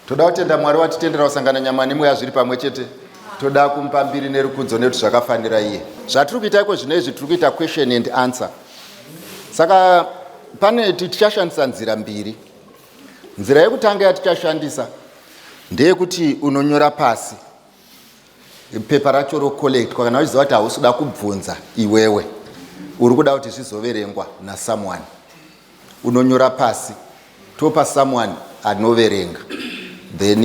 Toda kutenda Mwari watitendera kusangana nyama nemweya zviri pamwe chete. Toda kumupa mbiri nerukudzo neruti zvakafanira iye. Zvatiri kuita iko zvino izvi tiri kuita question and answer. Saka pane tichashandisa nzira mbiri. Nzira yekutanga yatichashandisa ndeyekuti unonyora pasi. Pepa racho rocollect kana uchiziva kuti hausuda kubvunza iwewe. Uri kuda kuti zvizoverengwa na someone. Unonyora pasi. Topa someone anoverenga. Then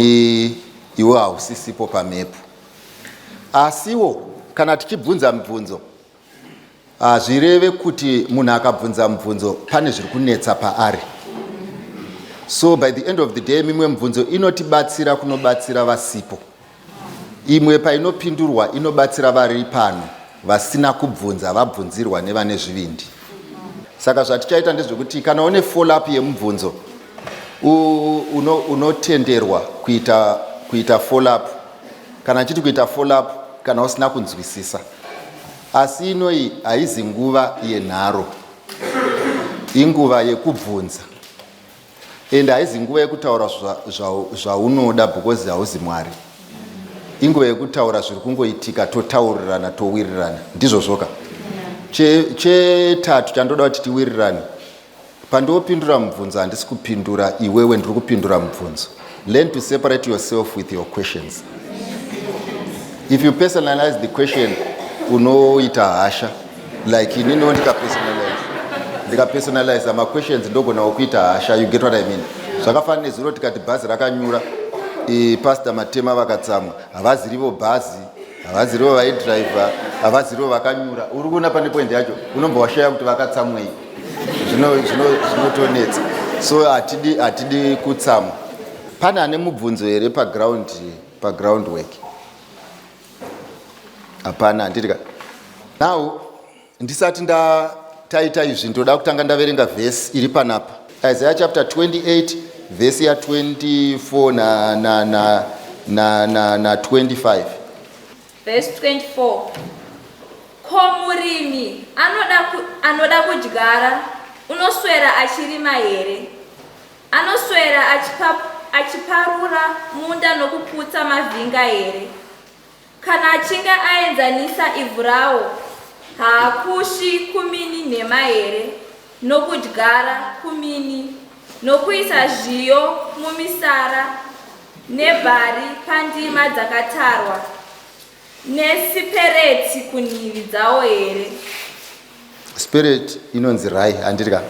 iwe hausisipo pamepu. Asiwo kana tichibvunza mibvunzo zvireve kuti munhu akabvunza mibvunzo pane zviri kunetsa paari. So by the end of the day mimwe mibvunzo inotibatsira kunobatsira vasipo. Imwe painopindurwa inobatsira vari pano vasina kubvunza vabvunzirwa nevane zvivindi. Saka zvatichaita ndezvekuti kana une follow up yemibvunzo unotenderwa kuita follow up. Kana chiti kuita follow up kana usina kunzwisisa. Asi inoi haizi nguva yenharo. Inguva yekubvunza. And haizi nguva yekutaura zvaunoda because hauzi Mwari. Inguva yekutaura zviri kungoitika totaurirana towirirana. Ndizvo zvoka. Chetatu chandoda kuti tiwirirane. Pandopindura mubvunzo handisi kupindura iwewe ndiri kupindura mubvunzo. Learn to separate yourself with your questions. If you personalize the question, unoita hasha. Like inini ndika-personalize ama questions ndogona kuita hasha. You get what I mean? Zvakafanana nezuro tikati bhazi rakanyura. Pastor Matema vakatsamwa. Havazirivo bhazi. Havazirivo vaidriver. Havazirivo vakanyura. Uri kuona pane point yacho. Unomba washaya kuti vakatsamwei. Zvinotonetsa. So hatidi kutsamwa. Pane ane mubvunzo here paground work. hapana handitika. Now ndisati taita izvi ndoda kutanga ndaverenga vhesi iri panapa. Isaiah chapter 28 vhesi ya 24 na 25. Verse 24. Ko murimi anoda kudyara unoswera achirima here? Anoswera achiparura munda nokuputsa mavhinga here? Kana achinge aenzanisa ivhu rawo, haakushi kumini nhema here? Nokudyara kumini, nokuisa zviyo mumisara, nebhari pandima dzakatarwa, nesipereti kunhivi dzawo here? Spirit inonzi rai handitya.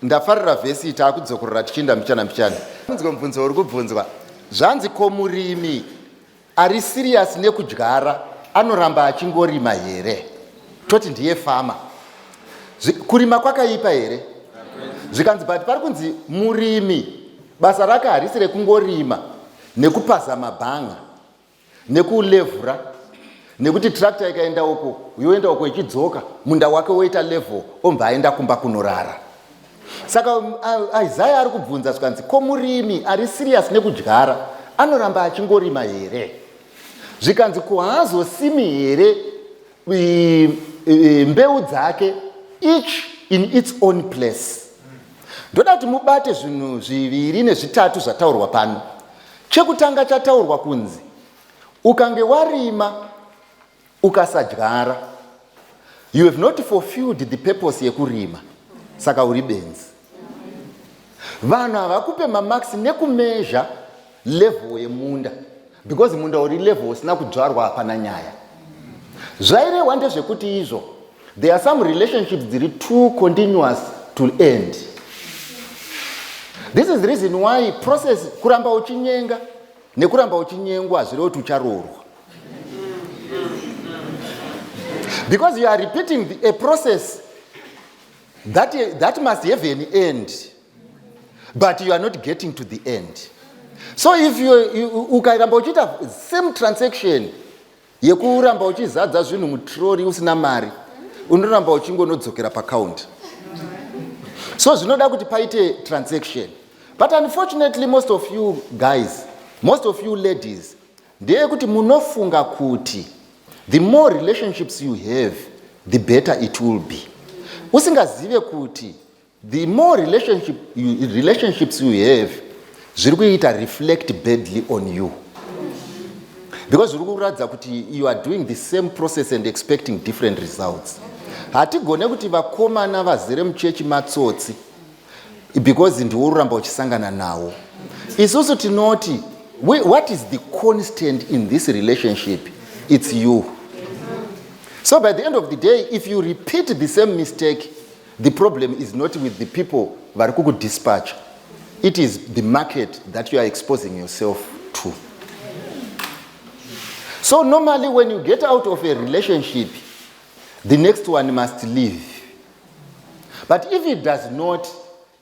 Ndafarira vhesi taakudzokorera tichienda mbichana. Mubvunzo uri kubvunzwa. Zvanzi ko murimi ari serious nekudyara anoramba achingorima here? Toti ndiye fama. Kurima kwakaipa here? Zvikanzi but pari kunzi murimi basa rake harisi rekungorima nekupaza mabhanga nekulevhura nekuti tractor ikaenda uko yoenda uko ichidzoka munda wake woita level obva aenda kumba kunorara. Saka Isaiah ari kubvunza zvikanzi ko murimi ari serious nekudyara anoramba achingorima here? Zvikanzi ko haazosimi here mbeu dzake each in its own place? Ndoda kuti mubate zvinhu zviviri nezvitatu zvataurwa pano. Chekutanga chataurwa kunzi ukange warima ukasadyara, you have not fulfilled the purpose yekurima, saka uri benzi. Vanhu havakupe mamaksi nekumezha level yemunda, because munda uri level usina kudzvarwa hapana nyaya. Zvairehwa ndezvekuti izvo there are some relationships dziri too continuous to end. This is the reason why process kuramba uchinyenga nekuramba uchinyengwa hazvirevo kuti ucharoorwa. Because you are repeating a process that must have an end, but you are not getting to the end. So if ukaramba uchiita same transaction yekuramba uchizadza zvinhu mutrori usina mari, unoramba uchingonodzokera paaccount. So zvinoda kuti paite transaction. But unfortunately most of you guys, most of you ladies, ndeyekuti munofunga kuti the more relationships you have, the better it will be. Usingazive kuti the more relationships you have, zviri kuita reflect badly on you. Because zviri kuratidza kuti you are doing the same process and expecting different results. Hatigone kuti vakomana vazere muchechi matsotsi because ndiwo uramba uchisangana nawo. Isusu tinoti what is the constant in this relationship? It's you. So by the end of the day, if you repeat the same mistake, the problem is not with the people vari kukudispatch. It is the market that you are exposing yourself to. So normally when you get out of a relationship, the next one must leave. But if it does not,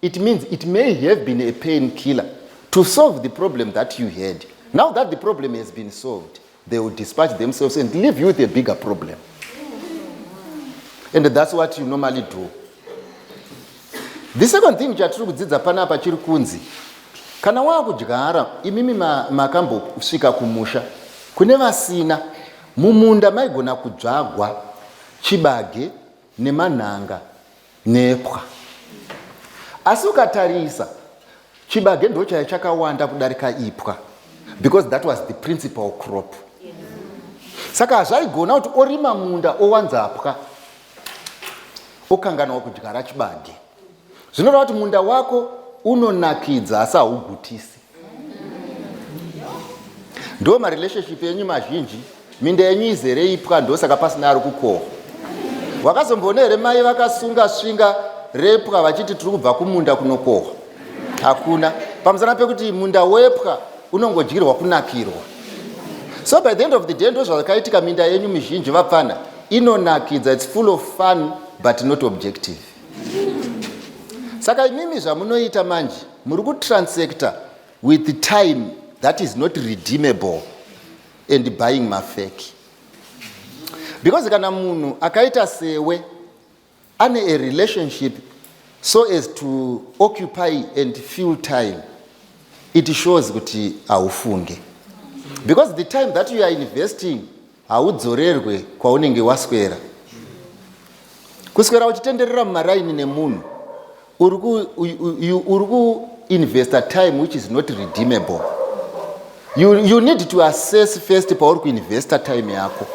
it means it may have been a painkiller to solve the problem that you had. Now that the problem has been solved, they will dispatch themselves and leave you with a bigger problem. And that's what you normally do. The second thing chatiri kudzidza panapa chiri kunzi kana waakudyara imimi makambosvika kumusha kune vasina mumunda maigona kudzvagwa chibage nemanhanga nepwa. Asi ukatarisa chibage ndo chaiva chakawanda kudarika ipwa, because that was the principal crop. Saka hazvaigona kuti orima munda owanza pwa okanganawo kudyara chibage. Zvinoreva kuti munda wako unonakidza asi haugutisi. Ndo marelationship yenyu mazhinji minda yenyu izere ipwa, ndosaka pasina ari kukohwa. Wakazombona here mai vakasunga svinga repwa vachiti tiri kubva kumunda kunokohwa? Hakuna. Pamusana pekuti munda wepwa unongodyirwa kunakirwa. So by the end of the day ndo zvakaitika minda yenyu mizhinji vapfana inonakidza, it's full of fun but not objective. Saka imimi zvamunoita manje muri kutransacta with the time that is not redeemable and buying mafeki. because kana munhu akaita sewe ane a relationship so as to occupy and fill time, it shows kuti haufunge. Because the time that you are investing haudzorerwe kwaunenge waswera. Kuswera uchitenderera mumaraini nemunhu uri kuinvesta time which is not redeemable. You need to assess first pauri kuinvesta time yako.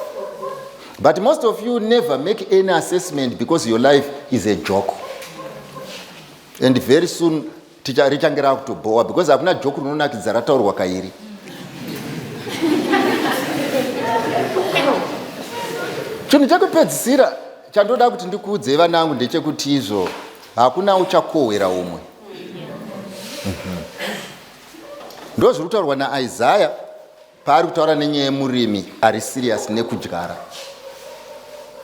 But most of you never make any assessment because your life is a joke. And very soon richangera kutoboa because hakuna joke rinonakidza rataurwa kairi. Chinhu chekupedzisira chandoda kuti ndikuudze vanangu ndechekuti izvo hakuna uchakowera umwe. Ndo zviri kutaurwa naIsaiah paari kutaura nenyaya yemurimi ari serious nekudyara.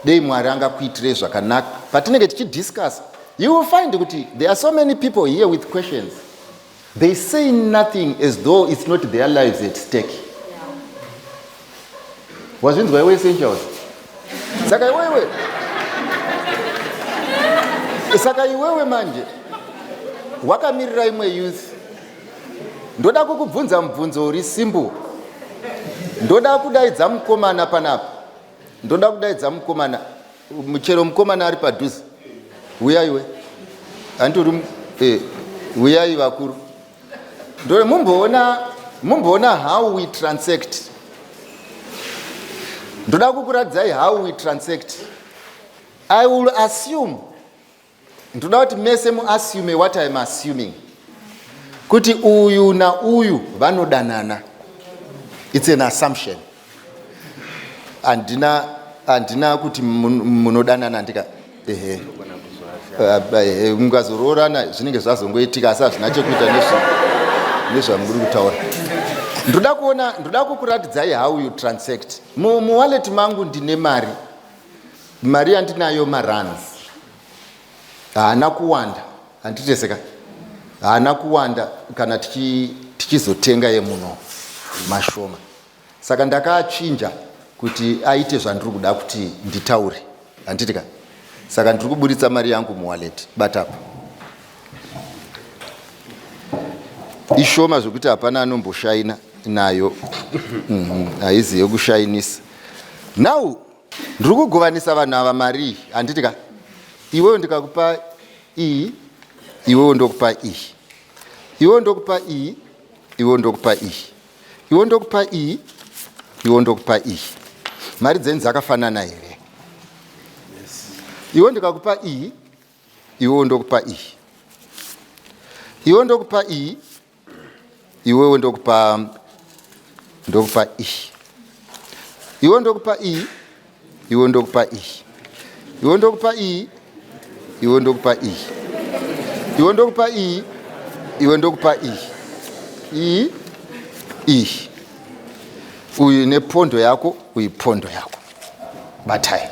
Dei Mwari angakuitire zvakanaka. Patinenge tichidiscuss, you will find kuti there are so many people here with questions. They say nothing as though it's not their lives at stake. Wazvinzwa iwe essentials? Saka iwewe manje wakamirira imwe youth. Ndoda kukubvunza mubvunzo uri simple. Ndoda kudaidza mukomana panapa. Ndoda kudaidza mukomana. Muchero mukomana ari padhuze. Uyai we. Anduri uyai vakuru. Ndore mumboona how we transact. Ndoda kukuradzai how we transact. I will assume. Ndoda kuti mese muassume what I am assuming. Kuti uyu na uyu vanodanana. It's an assumption. Andina kuti munodanana ndika mungazororana zvinenge zvazongoitika asi hazvina chekuita nezvamuri kutaura. Ndoda kukuratidzai how you transact. Muwallet mangu ndine mari yandinayo maruns. Haana kuwanda, handiteseka. Haana kuwanda kana tichizotenga yemuno mashoma. Saka ndakachinja kuti aite zvandiri kuda kuti nditaure. Handitika. Saka ndiri kuburitsa mari yangu muwallet. Bata. Ishoma zvokuti hapana anomboshaina nayo. Haizi yokushainisa. Now ndiri kugovanisa vanhu ava mari. Handitika. Iwewe ndikakupa iyi, iwewe ndokupa iyi. Iwewe ndokupa iyi, iwewe ndokupa iyi. Iwewe ndokupa iyi, iwewe ndokupa iyi. Mari dzenyu dzakafanana here? Iwewe ndikakupa iyi, iwewe ndokupa iyi. Iwewe ndokupa iyi, iwewe ndokupa iyi. Iwewe ndokupa iyi, iwewe ndokupa iyi. Iwewe ndokupa iyi, iwe ndokupa iyi. Iwe ndokupa iyi, iwe ndokupa iyi. Iyi. Uyu nepondo yako, uyu pondo yako. Batai.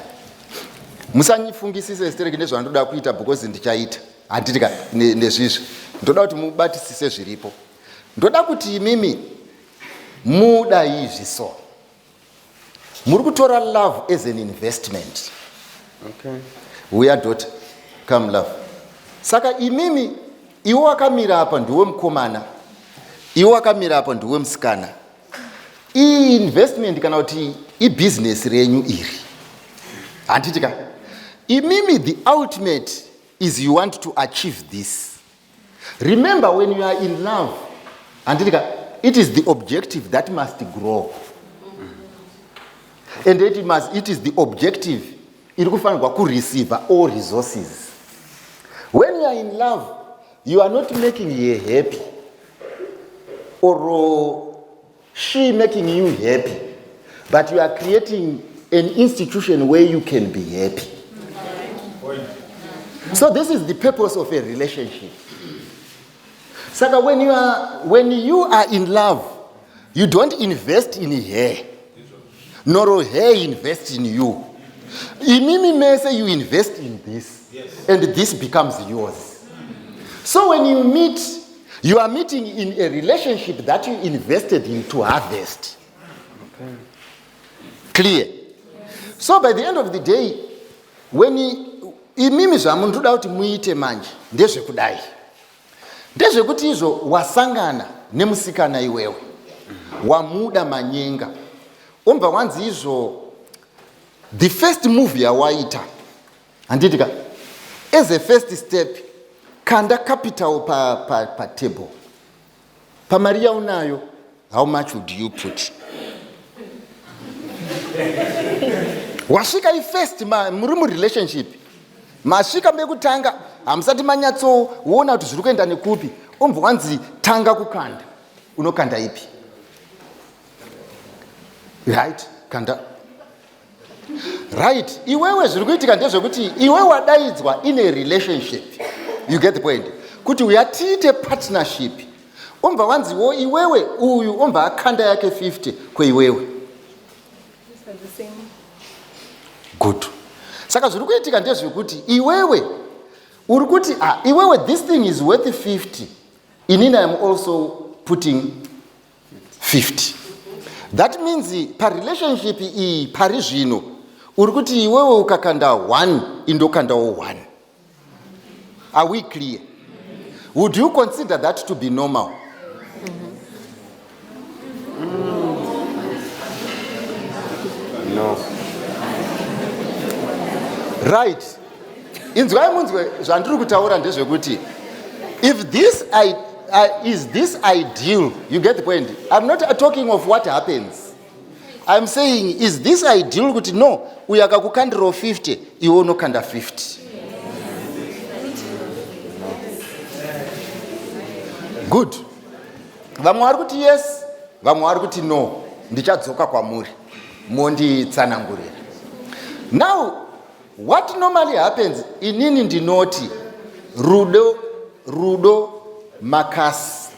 Musanyifungisise stereki nezvandoda kuita because ndichaita. Handitika nezvizvo. Ndoda kuti mubatisise zviripo. Ndoda kuti mimi muda izvi so. Muri kutora love as an investment. Okay. Where daughter come love. Saka imimi iwe wakamira apa ndiwe mukomana. Iwe wakamira apa ndiwe musikana. Investment kana kuti business renyu iri. Handitika. Imimi the ultimate is you want to achieve this. Remember when you are in love. Handitika. It is the objective that must grow. And it is the objective iri kufanirwa kureceive all resources. When you are in love, you are not making her happy or she making you happy, but you are creating an institution where you can be happy. So this is the purpose of a relationship. So when you are in love, you don't invest in her, nor her invest in you. Imimi may say you invest in this, yes, and this becomes yours. So when you meet, you are meeting in a relationship that you invested in to harvest. Okay. Clear? So by the end of the day, when imimi zvamundoda kuti muite manje ndezvekudai, ndezvekuti izvo wasangana nemusikana iwewe wamuda manyenga, umva wanzi izvo the first move yawaita handitika as a first step, kanda capital pa table, pamari yaunayo, how much would you put? Wasvika ifirst muri murelationship, masvika mekutanga hamusati manyatsoona kuti zviri kuenda nekupi, umva wanzi tanga kukanda, unokanda ipi? Right, kanda. Right, iwewe zviri kuitika ndezvekuti iwe wadaidzwa in a relationship, you get the point, kuti uyatiite partnership, umva wanziwo iwewe uyu umva akanda yake 50 kweiwewe. Good. Saka zviri kuitika ndezvekuti iwewe uri kuti iwewe this thing is worth 50, inini I am also putting 50. That means pa relationship iyi pari zvino uri kuti iwewe ukakanda 1 indokandawo 1. Are we clear? Would you consider that to be normal? No. Right. Inzwai munzwe zvandiri kutaura ndezvekuti if this is this ideal, you get the point. I'm not talking of what happens. I'm saying is this ideal kuti no, uyaka kukandiro 50, iwe unokanda 50. Good. Vamwe vari kuti yes, vamwe vari kuti no. Ndichadzoka kwamuri monditsanangurira. Now what normally happens, inini ndinoti rudo makasi.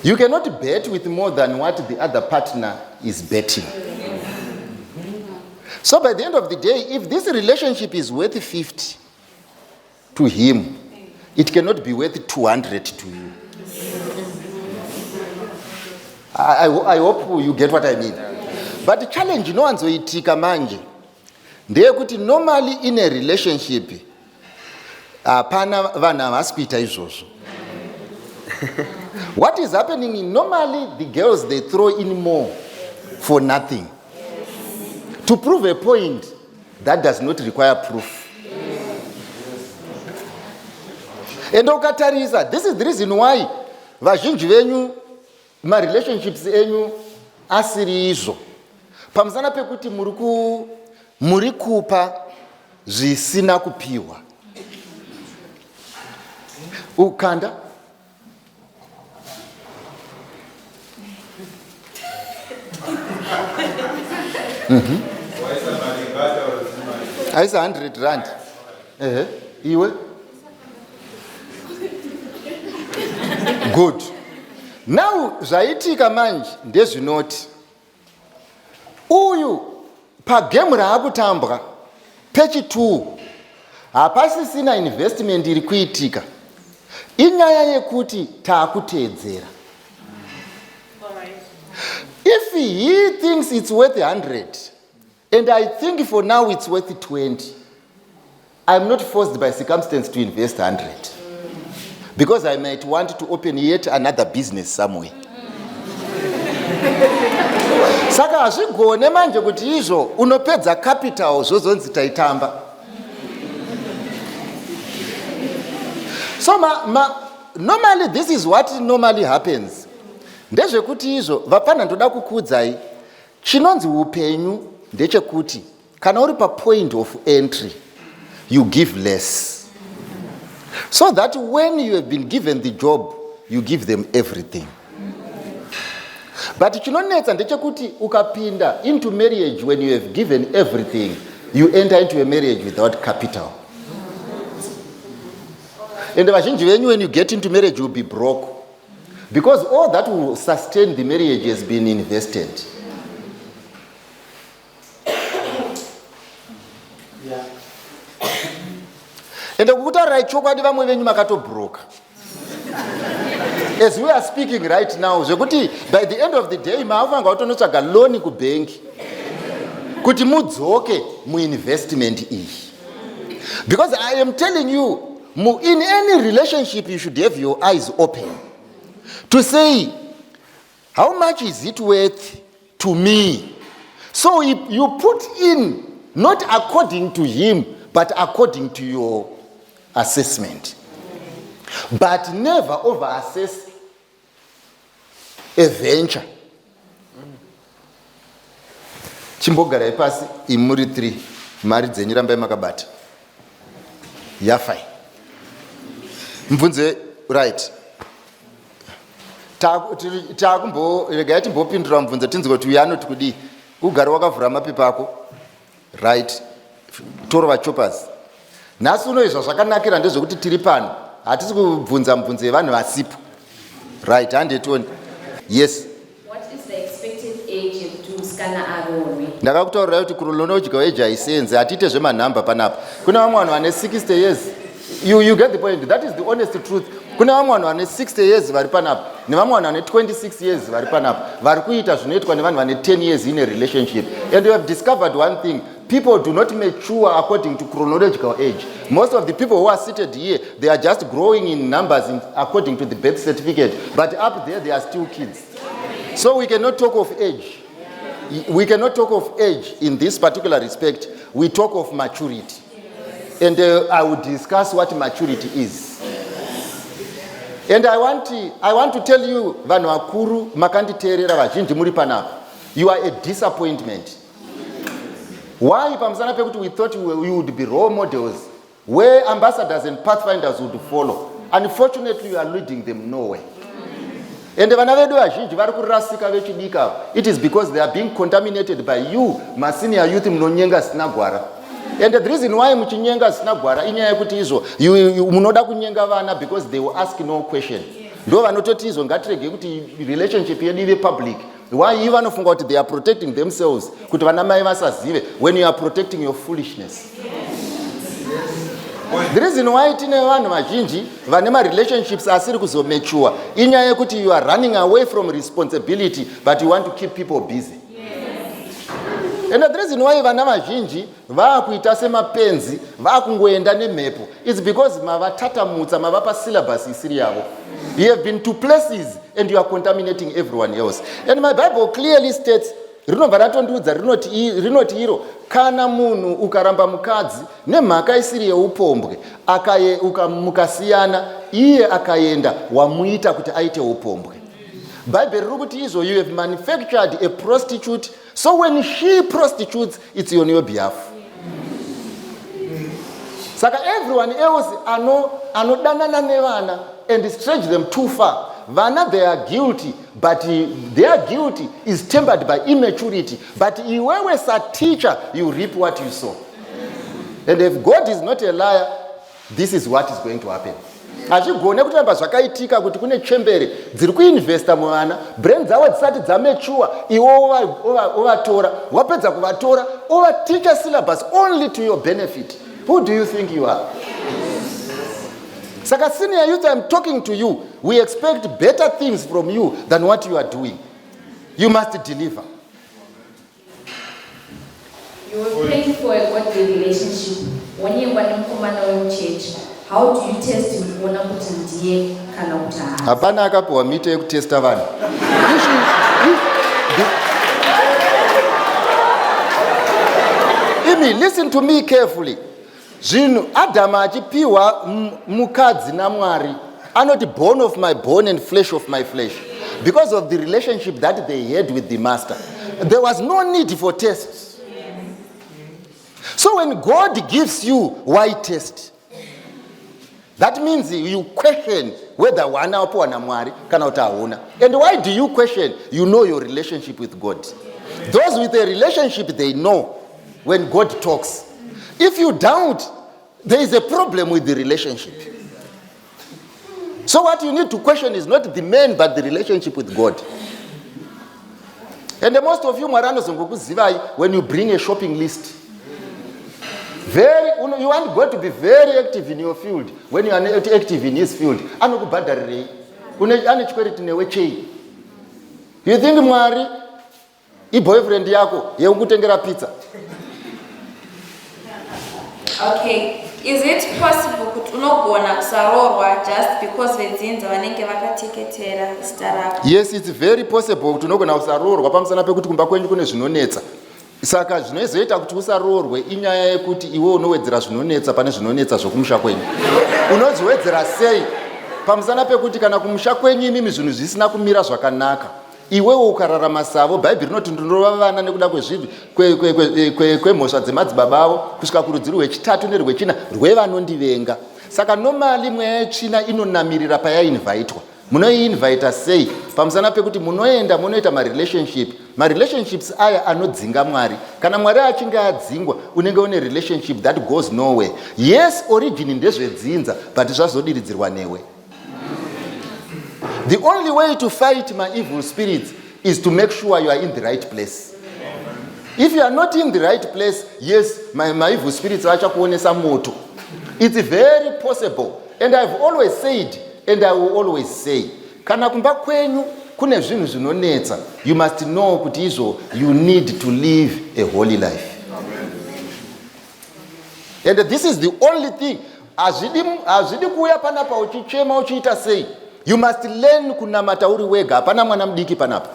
You cannot bet with more than what the other partner is betting. So by the end of the day, if this relationship is worth 50 to him, it cannot be worth 200 to you. I hope you get what I mean. But the challenge inowanzoitika manje ndeyekuti normally in a relationship hapana vanhu havasi kuita izvozvo. What is happening in normally the girls they throw in more for nothing to prove a point that does not require proof. And ukatarisa, this is the reason why vazhinji venyu marelationships enyu asiri izvo, pamusana pekuti muri kupa zvisina kupiwa. Ukanda aisa 100 rand. Iwe good. Now zvaitika manje ndezvinoti uyu pagame raakutambwa pechi 2 hapasisina investment iri kuitika, inyaya yekuti taakuteedzera. If he thinks it's worth 100 and I think for now it's worth 20, I'm not forced by circumstance to invest 100 because I might want to open yet another business somewhere. Saka hazvigone manje kuti izvo unopedza capital zvozonzi taitamba. So normally this is what normally happens. Ndezvekuti izvo vapana ndoda kukudzai, chinonzi upenyu ndechekuti kana uri pa point of entry you give less, so that when you have been given the job you give them everything. But chinonetsa ndechekuti ukapinda into marriage when you have given everything, you enter into a marriage without capital. And vazhinji venyu when you get into marriage you will be broke because all that will sustain the marriage has been invested. And kutaura chokwadi vamwe venyu makatobroka. As we are speaking right now, zvekuti by the end of the day maavanga utonotsvaga loan kubank. kuti mudzoke muinvestment iyi. Because I am telling you, in any relationship you should have your eyes open to say, how much is it worth to me? So if you put in not according to him, but according to your assessment. But never over-assess a venture. Chimbogarai pasi imuri 3 mari dzenyu rambai makabata yafai mvunze right regai timbopindura mubvunzo tinzi kuti uyu anoti kudii ugare wakavhura mapepa ako right torova choppers nhasi unoizva zvakanakira ndezvekuti tiri pano hatisi kubvunza mubvunzo yevanhu vasipo right handetoni yes ndakakutaurira kuti chronological age haisenzi hatiite zvemanhamba panapa kuna vamwe vanhu vane 60 years you get the point. That is the honest truth. Kuna vamwe vanhu vane 60 years vari panapa nevamwe vanhu vane 26 years vari panapa vari kuita zvinoitwa nevanhu vane 10 years in a relationship. And you have discovered one thing: people do not mature according to chronological age. Most of the people who are seated here, they are just growing in numbers according to the birth certificate, but up there they are still kids. So we cannot talk of age. We cannot talk of age in this particular respect. We talk of maturity. And I will discuss what maturity is. And I want to tell you, vanhu vakuru makanditeerera vazhinji muri panapa, you are a disappointment. Why? Pamusana pekuti we thought we would be role models where ambassadors and pathfinders would follow. Unfortunately, you are leading them nowhere. And vana vedu vazhinji vari kurasika vechidika. It is because they are being contaminated by you, masenior youth munonyenga sina gwara. And the reason why muchinyenga sina gwara inyaya yekuti izvo munoda kunyenga vana because they will ask no question. Ndo vanototi izvo ngatirege kuti relationship yedu ive public. Why you vanofunga kuti they are protecting themselves kuti vana mai vasazive when you are protecting your foolishness. The reason why tine vanhu vazhinji vane relationships asiri kuzomature inyaya yekuti you are running away from responsibility but you want to keep people busy. And the reason why vana vazhinji vakuita semapenzi vakungoenda nemhepo, it's because mavatatamutsa mavapa syllabus isiri yavo. You have been to places and you are contaminating everyone else. And my Bible clearly states, rinobva ratondiudza rinoti iro kana munhu ukaramba mukadzi nemhaka isiri yeupombwe mukasiyana iye akaenda wamuita kuti aite upombwe. Bible riri kuti izvo you have manufactured a prostitute, so when she prostitutes it's on your behalf. Saka everyone else anodanana nevana and stretch them too far. Vana, they are guilty, but their guilty is tempered by immaturity. But iwewe as a teacher, you reap what you sow. And if God is not a liar, this is what is going to happen. Achigone kutamba zvakaitika kuti kune chembere dziri kuinvesta muvana, brain dzavo dzisati dzamature, iwo ovatora, wapedza kuvatora, ovaticha syllabus only to your benefit. Who do you think you are? Saka senior youth, I'm talking to you. We expect better things from you than what you are doing. You must deliver. You were praying for a godly relationship. When you were in command church, how do you test him? Hapana akapuwa mite yekutesta vanhu. Imi, listen to me carefully. Zvinhu Adam achipiwa mukadzi naMwari anoti bone of my bone and flesh of my flesh, because of the relationship that they had with the master. There was no need for tests. So when God gives you, why test? That means you question whether wana wapo na Mwari kana utaona. And why do you question? You know your relationship with God. Those with a relationship, they know when God talks. If you doubt, there is a problem with the relationship. So what you need to question is not the man, but the relationship with God. And most of you, when you bring a shopping list, you want God to be very active in your field. When you are not active in his field, you think Mwari boyfriend yako yekutengera pizza. Okay, is it possible kuti unogona kusarorwa just because vedzinza vanenge vakateketera zita rako? Yes, it's very possible kuti unogona kusarorwa pamusana pekuti kumba kwenyu kune zvinonetsa. Saka zvinozoita kuti usarorwe inyaya yekuti iwe unowedzera zvinonetsa pane zvinonetsa zvokumusha kwenyu. Unoziwedzera sei pamusana pekuti kana kumusha kwenyu imimi zvinhu zvisina kumira zvakanaka, iwewe ukararama savo, Bhaibheri rinoti ndinova vana nekuda kwemhosva dzemadzibaba avo kusvika kurudzi rwechitatu nerwechina rwevanondivenga. Saka normally mweya yetsvina inonamirira payainvhaitwa. Munoiinvhaita sei pamusana pekuti munoenda munoita marelationships aya anodzinga Mwari. Kana Mwari achinge adzingwa unenge une relationship that goes nowhere. Yes, origin ndezvedzinza but zvazodiridzirwa newe. The only way to fight my evil spirits is to make sure you are in the right place. If you are not in the right place, yes, my evil spirits vachakuonesa moto. It's very possible, and I've always said, and I will always say, kana kumba kwenyu kune zvinhu zvinonetsa, you must know kuti izvo you need to live a holy life. And this is the only thing. Azvidi kuuya panapa uchichema uchiita sei. You must learn kunamata uri wega, hapana mwana mudiki panapa.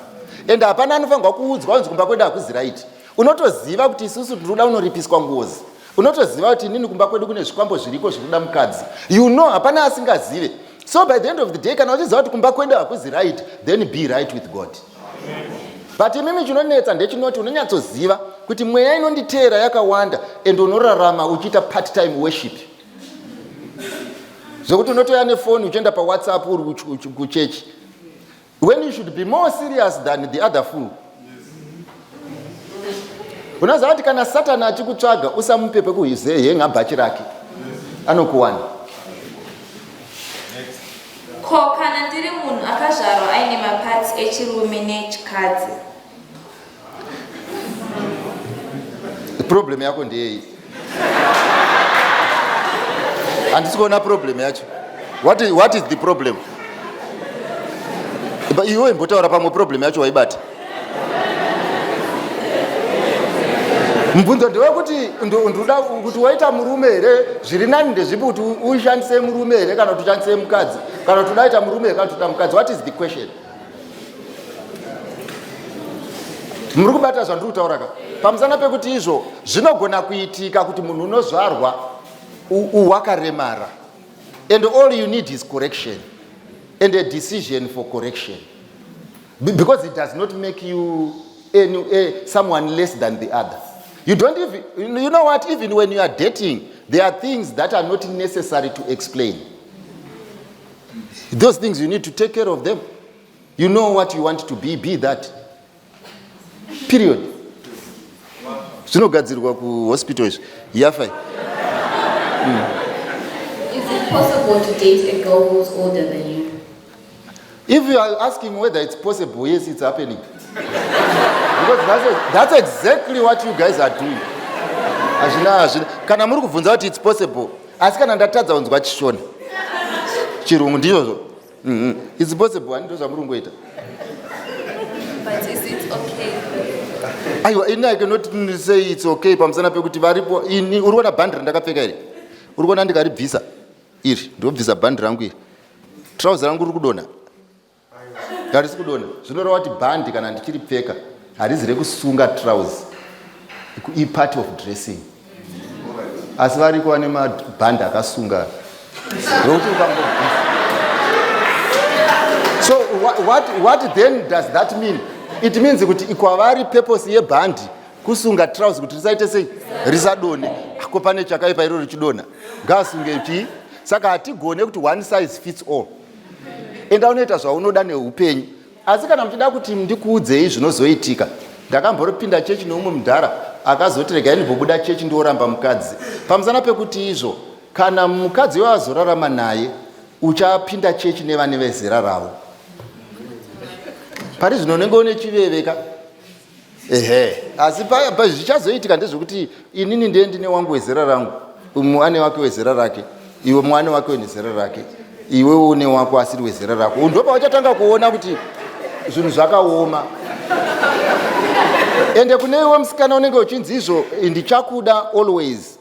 And hapana anofanirwa kuudzwa kunzi kumba kwedu hakuzi right. Unotoziva kuti isusu tinoda unoripiswa ngozi. Unotoziva kuti nini kumba kwedu kune zvikwambo zviriko zvinoda mukadzi. You know, hapana asingazive. So by the end of the day, kana uchiziva kuti kumba kwedu hakuzi right, then be right with God. But imimi chinonetsa ndechinoti unonyatsoziva kuti mweya inonditeera yakawanda and unorarama uchiita part-time worship. Zokuti unotoya nefoni uchienda paWhatsApp uri kuchechi. When you should be more serious than the other fool. Unaziva kuti kana Satana achikutsvaga usamupe pekuhenga bhachi rake. Anokuwana. Ko kana ndiri munhu akazvarwa aine maparts echirume nechikadzi. Problem yako ndeyei. Handisi kuona problem yacho. What is the problem? Iwe imbotaura pamwe problem yacho waibata. Mubvunzo ndewekuti ndoda kuti waita murume here zviri nani ndezvipi kuti ushandise murume here kana kuti ushandise mukadzi kana kuti udaita murume kana kuti mukadzi. What is the question? Muri kubata zvandiri kutaura ka pamusana pekuti izvo zvinogona kuitika kuti munhu unozvarwa wakaremara, and all you need is correction and a decision for correction, because it does not make you someone less than the other. You don't even, you know what, even when you are dating, there are things that are not necessary to explain. Those things you need to take care of them. You know what you want to be that. Period. Zvinogadzirwa kuhospital yafai. Is it possible to date a girl who's older than you? If you are asking whether it's possible, yes, it's happening. Because that's exactly what you guys are doing. Kana muri kubvunza kuti it's possible, asi kana ndatadza kunzwa chishona chirungu ndizvozvo. It's possible, handizvo zvamuri kungoita. But is it okay? Aiwa, I cannot say it's okay pamusana pekuti varipo. Uri kuona bhandi randakapfeka here? Uri kuona ndikaribvisa iri ndobvisa bhandi rangu iri, trouser rangu riri kudonha. Harisi kudonha. Zvinoreva kuti bhandi kana ndichiripfeka harizi rekusunga trouser, part of dressing. Asi variko vane mabhandi akasunga. So what then does that mean? It means kuti ikwavari purpose yebhandi kusunga trouser kuti risaite sei risadone. Ako pane chakaipa iro richidonha. Ngasunge chi. Saka hatigone kuti one size fits all. Enda unoita zvaunoda neupenyu. Asi kana muchida kuti ndikuudzei zvinozoitika, ndakambopinda chechi neumwe mudhara akazoti regai ndimbobuda chechi ndioramba mukadzi. Pamusana pekuti izvo kana mukadzi wazorarama naye uchapinda chechi nevane vezera ravo. Pari zvino unenge une chiveveka. Asi zvichazoitika ndezvekuti inini ndiye ndine wangu wezera rangu, umwe wake wezera rake, iwe mwane wake wezera rake, iwe une wako asiri wezera rako. Ndopa wachatanga kuona kuti zvinhu zvakaoma. ende kune iwe musikana unenge uchinzi izvo ndichakuda always.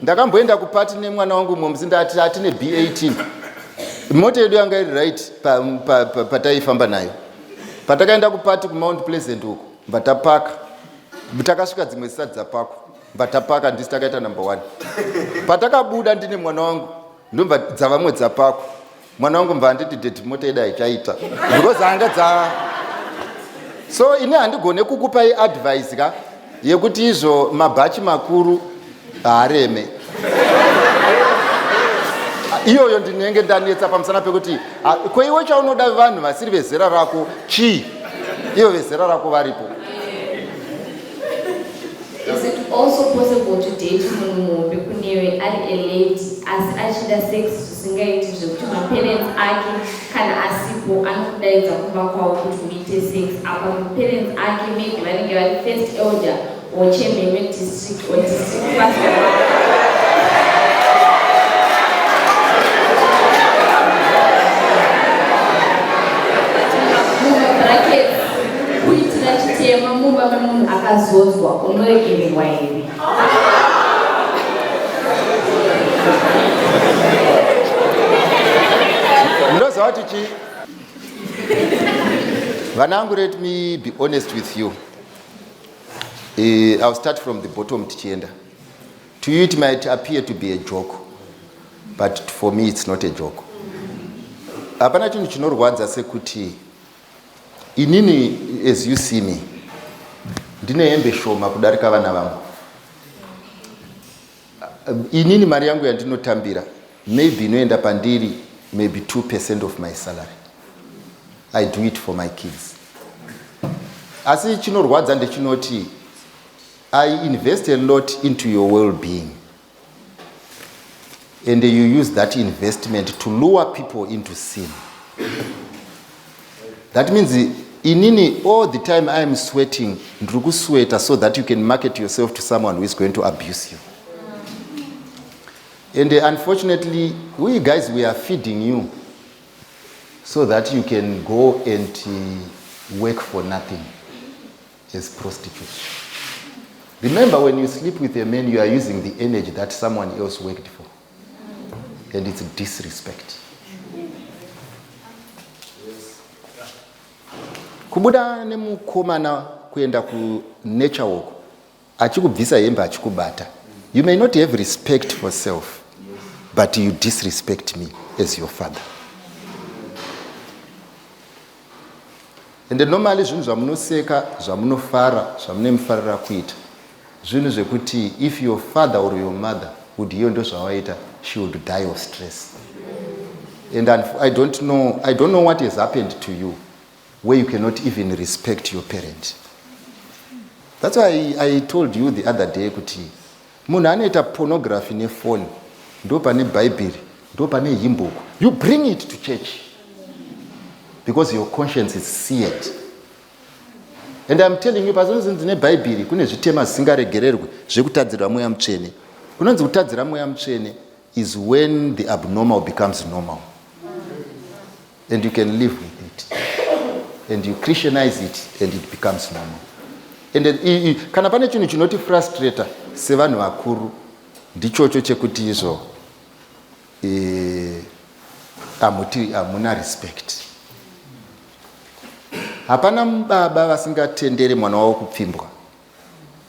Ndakamboenda kupati nemwana wangu mumzi ndati atine B18. Mota yedu yanga iri right pataifamba nayo. Patakaenda kupati kuMount Pleasant huko, mbatapaka. Takasvika dzimwe zisati dzapakwa. Mbatapaka ndisi takaita number 1. Patakabuda ndine mwana wangu, ndomba dzavamwe dzapakwa. Mwana wangu mba anditi deti mota yedu haichaita. Because anga dza. So ine handigone kukupai advice ka yekuti izvo mabhachi makuru hareme. Iyoyo ndinenge ndanetsa pamusana pekuti kweiwe chaunoda vanhu vasiri vezera rako chii? Iyo vezera rako varipo. Is it also possible to date munhu bekunewe ari a lady asi achida sex zvisingaiti zvekuti maparents ake kana asipo anokudaidza kumba kwavo kuti muite sex apa maparents ake maybe vanenge vari first elder or chairman wedistrict or district pastor? Kuitira chitema mumba memunhu akazodzwa unoregererwa here? Ndoziva kuti chii? Vanangu, let me be honest with you. I'll start from the bottom tichienda. To you it might appear to be a joke, but for me it's not a joke. Hapana chinhu chinorwadza sekuti inini, as you see me, ndine hembe shoma kudarika vana vangu. Inini mari yangu yandinotambira maybe inoenda pandiri maybe 2% of my salary. I do it for my kids. Asi chinorwadza ndechinoti I invest a lot into your well-being, and you use that investment to lure people into sin. That means inini all the time I am sweating, ndruku sweater, so that you can market yourself to someone who is going to abuse you. And unfortunately, we guys, we are feeding you so that you can go and work for nothing as prostitutes. Remember, when you sleep with a man, you are using the energy that someone else worked for. And it's disrespect. Kubuda nemukomana kuenda ku nature walk, achikubvisa hembe achikubata. You may not have respect for self, but you disrespect me as your father. And normally zvinhu zvamunoseka, zvamunofara, zvamunemufarira kuita, zvinhu zvekuti if your father or your mother would hear ndo zvavaita, she would die of stress. And I don't know what has happened to you, where you cannot even respect your parent. That's why I told you the other day kuti munhu anoita pornography nefoni, ndo pane Bible, ndo pane hymnbook. You bring it to church because your conscience is seared. And I'm telling you, pazonzi ndine Bible kune zvitema zvisingaregererwe zvekutadzira mweya mutsvene. Kunonzi kutadzira mweya mutsvene is when the abnormal becomes normal. And you can live with it. And you Christianize it and it becomes normal. And kana pane chinhu chinoti frustrator sevanhu vakuru ndichocho chekuti izvo hamuna respect. Hapana baba vasingatendere mwana wavo kupfimbwa,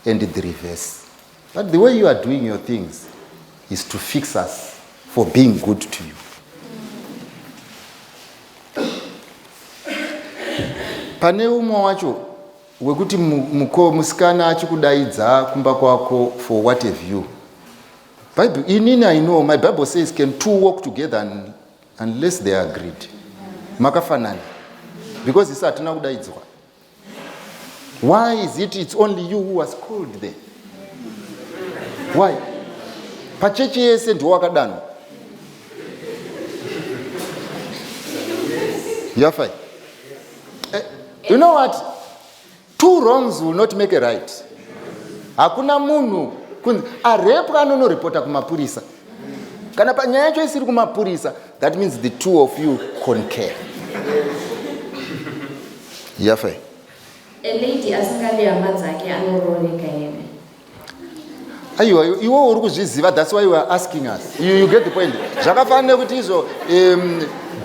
and the reverse. But the way you are doing your things is to fix us for being good to you. Pane umwe wacho wekuti musikana achikudaidza kumba kwako for what have you. Bible, inini I know, my Bible says can two walk together unless they are agreed. Makafanani. Because it's atina kudaidzwa. Why is it's only you who was called there? Why? Pachechi yese ndiwo wakadanwa. You're fine. You know what? Two wrongs will not make a right. Hakuna munhu arepwa anonoripota kumapurisa. Kana panyaya yacho isiri kumapurisa, that means the two of you concur. Yafe. a lady asingale hama dzake anorooreka here. Aiwa, iwo uri kuzviziva, that's why you are asking us. You get the point. Zvakafanira kuti izvo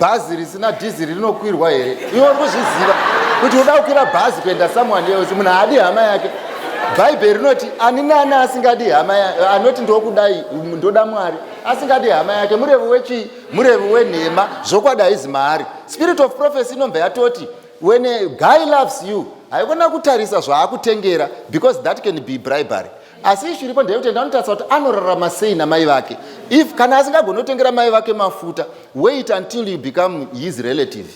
bhazi risina dhiziri rinokwirwa here. Iwo uri kuzviziva kuti uda kukwira bhazi kuenda someone else, munhu haadi hama yake. Bhaibheri rinoti ani nani asingadi hama yake, anoti ndokudai ndoda Mwari, asingadi hama yake, murevi wenhema, zvokwadi haizi mahari. Spirit of prophecy inobva yatoti when a guy loves you, haikona kutarisa zvaakutengera, because that can be bribery. Asi zviripo ndeyekuti ndanotarisa kuti anorarama sei namai vake. If kana asingagona kutengera mai vake mafuta, wait until you become his relative.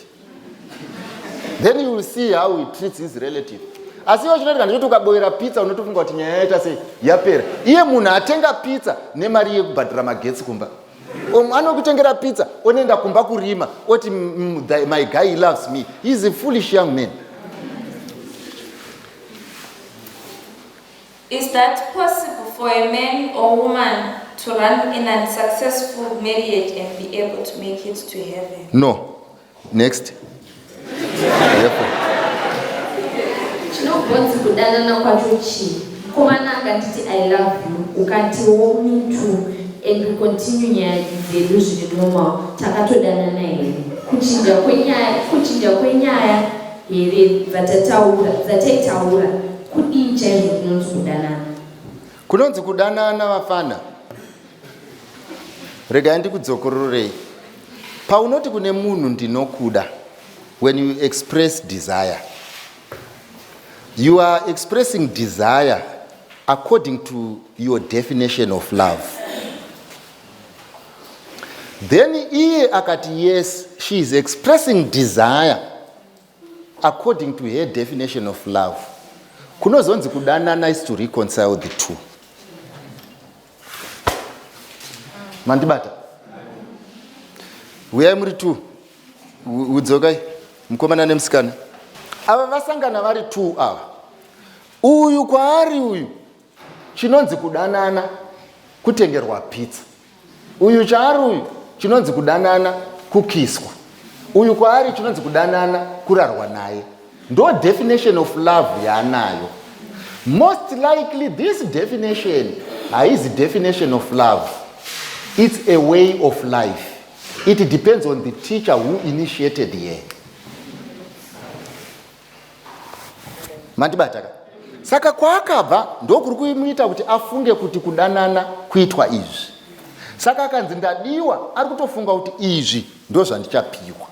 Then you will see how he treats his relative. Asi iwo chinoita ndechoti ukaboera pizza unotofunga kuti nyaya yaita sei yapera. Iye munhu atenga pizza nemari yekubhadhira magetsi kumba. Anokutengera pizza onoenda kumba kurima oti my guy loves me. He is a foolish young man. Is that possible for a man or woman to run in a successful marriage and be able to make it to heaven? No. Next. Chinogona kudanana kwacho chii. Komana akanditi I love you, ukantiwo me too, and we continue nyaya dzedu normal. Takatodanana here. Kuchinja kwenyaya here dzataitaura. Kudii chaizvo kunonzi kudanana? Kunonzi kudanana vafana. Regai ndikudzokororei. Paunoti kune munhu ndinokuda, when you express desire, you are expressing desire according to your definition of love. Then iye akati yes, she is expressing desire according to her definition of love. Kunozonzi kudanana is to reconcile the two. Mandibata. Uyai muri two. Udzokai. Mukomana nemusikana. Ava vasangana vari two ava. Uyu kwaari uyu. Chinonzi kudanana kutengerwa pizza. Uyu chaari uyu. Chinonzi kudanana kukiswa. Uyu kwaari chinonzi kudanana kurarwa naye. No definition of love yanayo. Most likely this definition is the definition of love. It's a way of life. It depends on the teacher who initiated here. Mandibataka. Saka kwaakabva ndokuri kumuita kuti afunge kuti kudanana kuitwa izvi. Saka akanzi ndadiwa ari kutofunga kuti izvi ndozvandichapiwa.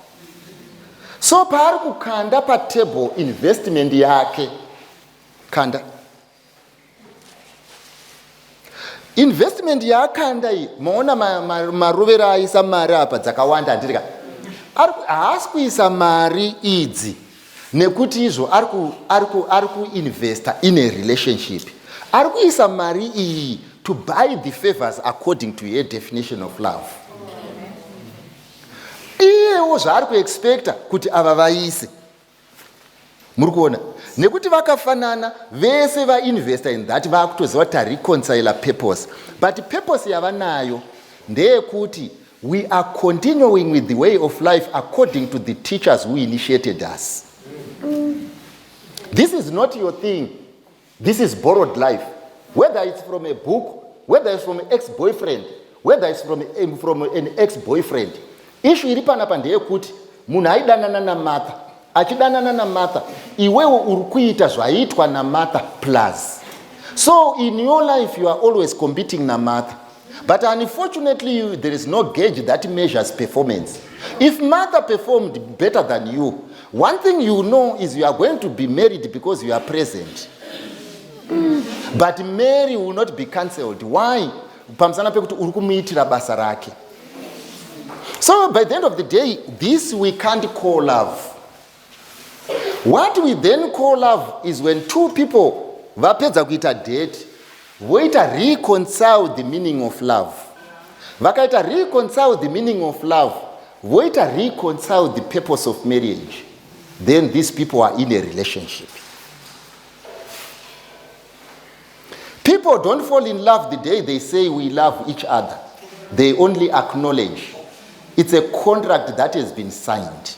So paari kukanda patable investment yake kanda. Investment yaakanda iyi maona marovera aisa mari apa dzakawanda andirika. Haasi kuisa mari idzi nekuti izvo ari kuinvesta in a relationship. Ari kuisa mari iyi to buy the favors according to your definition of love. Iyewo zvaari kuexpecta kuti ava vaise. Muri kuona? Nekuti vakafanana vese vainvesta in that vakutoziva kuti reconcile purpose. But purpose yavanayo ndeyekuti we are continuing with the way of life according to the teachers who initiated us. This is not your thing. This is borrowed life. Whether it's from a book, whether it's from an ex-boyfriend, whether it's from an ex-boyfriend. Issue iri panapa ndeyekuti munhu aidanana naMartha. Achidanana naMartha, iwewe uri kuita zvaitwa naMartha plus. So in your life you are always competing naMartha. But unfortunately there is no gauge that measures performance. If Martha performed better than you, one thing you know is you are going to be married because you are present. But Mary will not be cancelled. Why? Pamusana pekuti uri kumuitira basa rake. So by the end of the day, this we can't call love. What we then call love is when two people vapedza kuita date, voita reconcile the meaning of love. Vakaita reconcile the meaning of love, voita reconcile the purpose of marriage. Then these people are in a relationship. People don't fall in love the day they say we love each other. They only acknowledge. It's a contract that has been signed.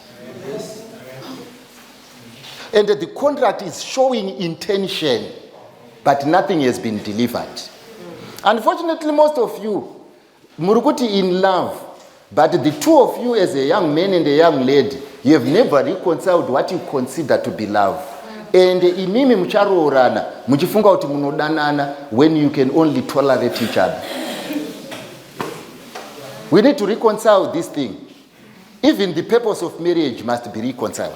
And the contract is showing intention, but nothing has been delivered. Unfortunately, most of you, murukuti in love, but the two of you as a young man and a young lady, you have never reconciled what you consider to be love. And imimi mucharoorana, muchifunga kuti munodanana when you can only tolerate each other. We need to reconcile this thing. Even the purpose of marriage must be reconciled.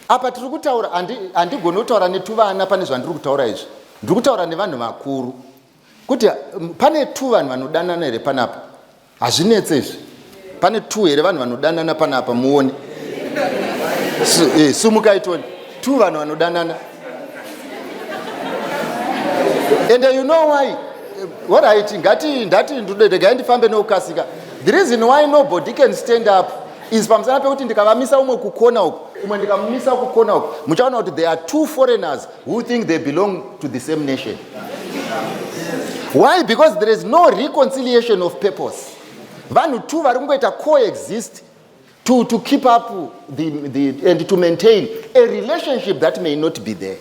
Apa tiri kutaura handigoni kutaura netuvana pane zvandiri kutaura izvi. Ndiri kutaura nevanhu vakuru. Kuti pane tu vanhu vanodanana here panapa. Hazvinetse izvi. Pane tu here vanhu vanodanana panapa muone. Sumukai toni. Tu vanhu vanodanana. And you know why? What I think, the reason why nobody can stand up is pamusana pekuti ndikavamisa umwe kukona uku, umwe ndikamumisa kukona uku, muchaona kuti there are two foreigners who think they belong to the same nation. Why? Because there is no reconciliation of purpose. Vanhu two vari kungoita coexist to keep up and to maintain a relationship that may not be there.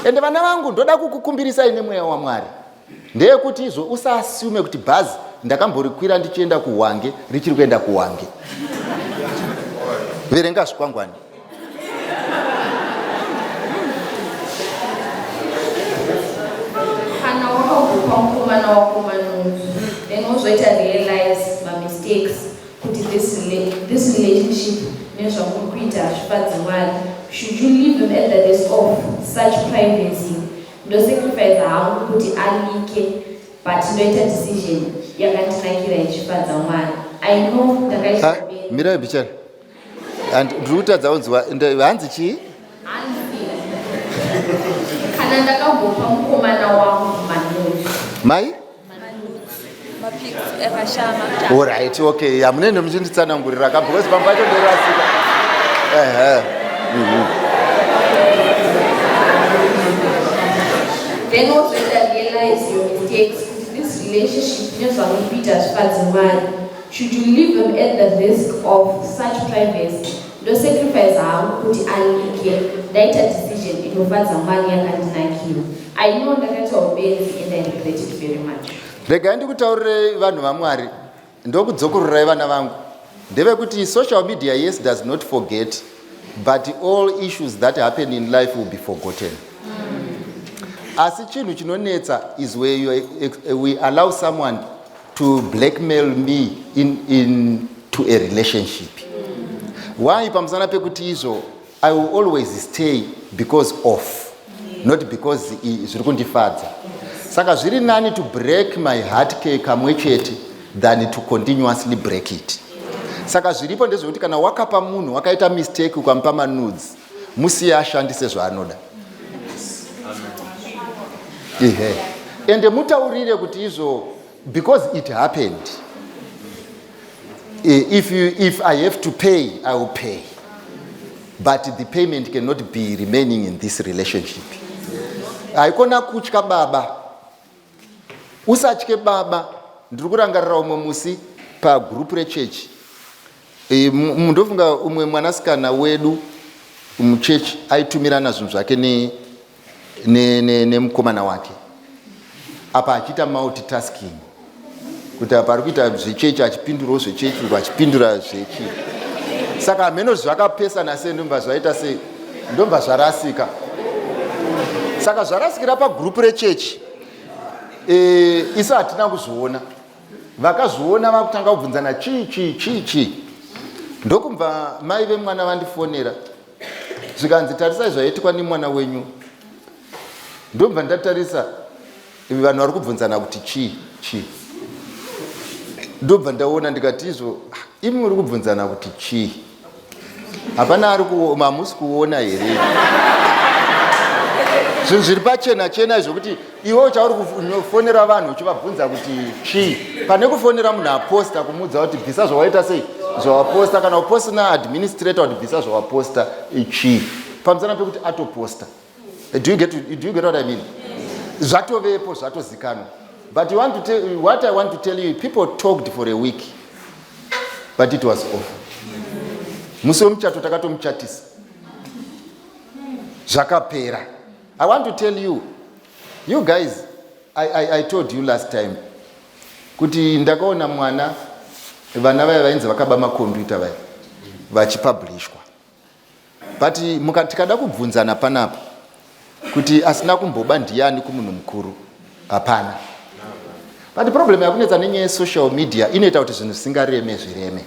And vana vangu ndoda kukukumbirisa ine mweya waMwari. Ndeyekuti izvo usaassume kuti bhazi ndakamborikwira ndichienda kuHwange richiri kuenda kuHwange. Verenga zvikwangwani. Kana wakagupa mukomana wako manunzi, then wozoita realize my mistakes kuti this relationship nezvamurikuita hazvifadzi Mwari. Should you leave him at the risk of such privacy? Ndosacrifice hangu kuti alike, but ndoita decision yakandinakira ichifadza Mwari. I know ndakaita Mira bichana. And ndikutadza unzwa hanzi chii? Kana ndakagopa mukomana wangu manunzi. Mai? All right, okay. Hamunenge muchinditsanangurira because pamba pacho ndorasika. Then also realize your mistakes. This relationship should you leave them at the risk of such privacy? Don't sacrifice our put alike data decision in Ufadza Mwari yakandinakiwa. I know that obey and I regret it very much. Rega ndikutaurire vanhu vaMwari ndokudzokururai vana vangu ndevekuti social media, yes, does not forget, but all issues that happen in life will be forgotten. Asi chinhu chinonetsa is where we allow someone to blackmail me into a relationship. Why? Pamusana pekuti izvo I will always stay because of, not because zviri kundifadza. Saka zviri nani to break my heart kamwe chete than to continuously break it. Saka zviripo ndezvekuti kana wakapa munhu wakaita mistake ukamupa manudes, musiye ashandise zvaanoda. And mutaurire kuti izvo because it happened. If I have to pay, I will pay. But the payment cannot be remaining in this relationship. Haikona kutya baba. Usatye baba. Ndiri kurangarira umwe musi pagroup rechechi. Mundofunga umwe mwanasikana wedu muchechi aitumirana zvinhu zvake nemukomana wake. Apa achiita multitasking. Kuti apa ari kuita zvechechi achipindurawo zvechechi achipindura zvechi. Saka meno zvakapesana sendomba zvaita sei ndomba zvarasika. Saka zvarasikira pagroup rechechi. Isa hatina kuzviona. Vakazviona vakutanga kubvunzana chi. Ndokumva mai vemwana vandifonera. Zvikanzi tarisai zvaiitwa nemwana wenyu. Ndomva ndatarisa vanhu vari kubvunzana kuti chi. Ndobva ndaona ndikati izvo imi muri kubvunzana kuti chi. Hapana mamusi kuona here. Zvinhu zviri pachena zvokuti iwe uchauri kufonera vanhu uchivabvunza kuti chi. Pane kufonera munhu aposta kumuudza kuti bvisa zvawaita sei zvawaposta, kana uposta naadministrator kuti bvisa zvawaposta chi. Pamusana pekuti atoposta. Do you get what I mean? Zvatovepo zvatozikanwa. But what I want to tell you, people talked for a week, but it was off. musi wemuchato takatomuchatisa zvakapera. I want to tell you guys, I told you last time kuti ndakaona mwana vana vaya vainzi vakaba makombiyuta vaya vachipublishwa, but tikada kubvunzana panapa kuti asina kumboba ndiani kumunhu mukuru, hapana. But problem yakunetsa nenyaya yesocial media inoita kuti zvinhu zvisingareme zvireme.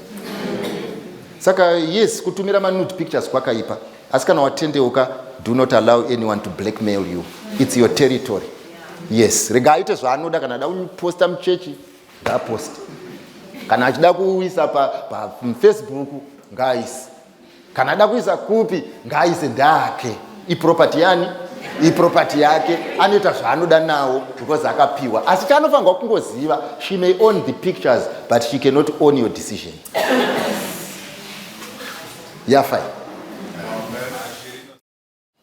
Saka yes, kutumira nude pictures kwakaipa, asi kana watendeuka, do not allow anyone to blackmail you. It's your territory. Yes, rega aite zvaanoda, kana ada kuposta muchechi ngaaposte, kana achida kuisa pa Facebook ngaaise, kana ada kuisa kupi ngaaise ndake. Iproperty yani, iproperty yake, anoita zvaanoda nawo because akapiwa. Asi chanofanirwa kungoziva, she may own the pictures but she cannot own your decision. Yafai.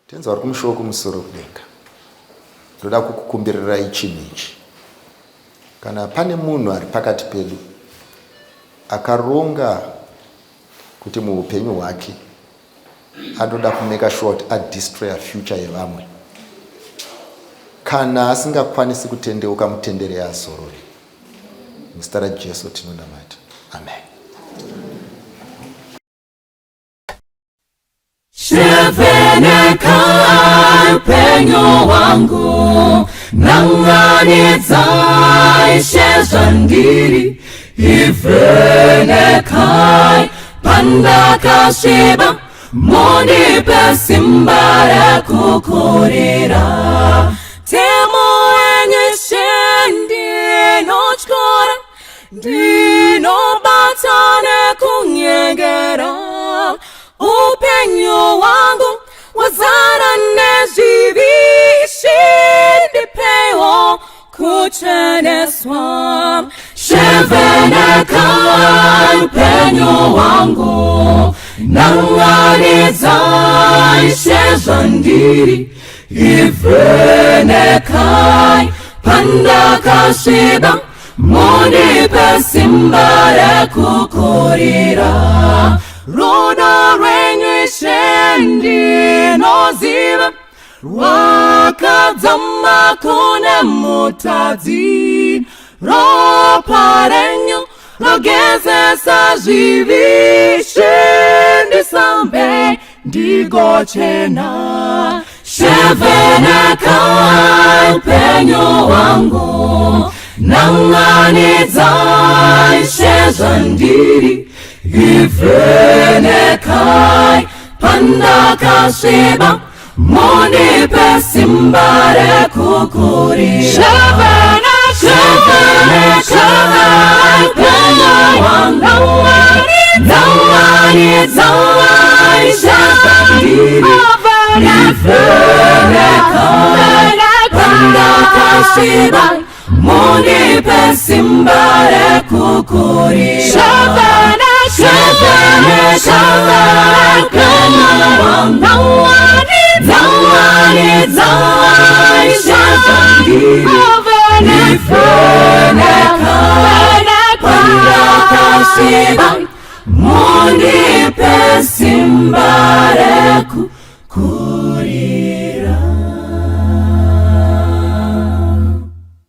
Tenza vari kumushoko kumusoro kudenga. Ndoda kukukumbirirai chinhu ichi. Kana pane munhu ari pakati pedu akaronga kuti muupenyu hwake anoda kumeka sure kuti adestroya future yevamwe, kana asingakwanisi kutendeuka mutendere yazorore, muzita raJesu tinonamata. Amen. Sheveneka upenyu wangu, nanganidza ishezvandiri, ivhenekai pandakasviba, mundipe simba rekukurira. Temo yenyu ndinotyora, ndinobata nekunyengera. Upenyu wangu wazara nezvivi, shindipewo kucheneswa. Sheveneka upenyu wangu, nanganidza ishezvandiri, ivhenekai pandakasviba, mundipe simba rekukurira. Rudo rwenyu Ishe ndinoziva, rwakadzama kune mutadzi. Ropa renyu rogezesa zvivi, shindisambe ndigochena. Sheveneka upenyu wangu, nanganidza ishezvandiri, ivhenekai pandakasviba, mundipe simba rekukurira. Sheveneka upenyu wangu, nanganidza ishezvandiri, ivhenekai pandakasviba, mundipe simba rekukurira. Sheveneka upenyu wangu, nanganidza ishezvandiri, ivhenekai pandakasviba, mundipe simba rekukurira.